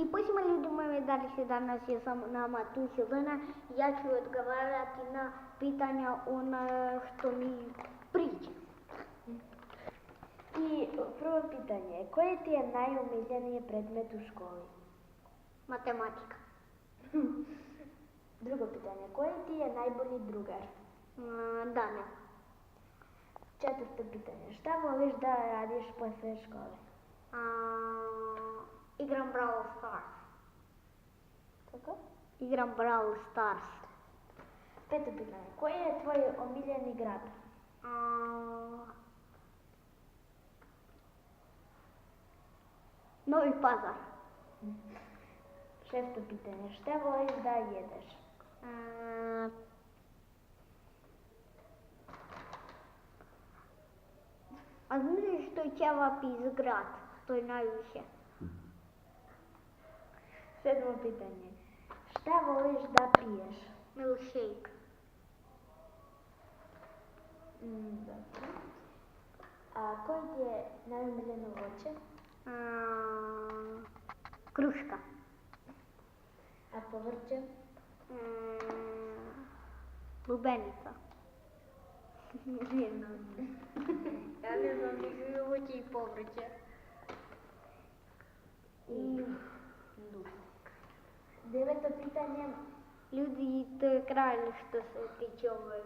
I poćemo ljudi moji, da li se danas je samo nama tu Helena, ja ću odgovarati na pitanja ona što mi priča. I prvo pitanje, koje ti je najomiljenije predmet u školi? Matematika. Drugo pitanje, koji ti je najbolji drugar? Dane. Četvrto pitanje, šta voliš da radiš posle škole? Igram Brawl Stars. Kako? Igram Brawl Stars. Peto pitanje, koji je tvoj omiljeni grad? Novi Pazar. Šesto pitanje, šta voliš da jedeš? A znaš što je ćevap iz grad? To je najviše. Sedmo pitanje, šta voliš da piješ? Milkshake. Dobro. A koji ti je najomiljeno voće? Kruška. A povrće? Lubenica. Ja ne znam ni voće i povrće. I deveto pitanje. Ljudi, to je kraj što se tiče ove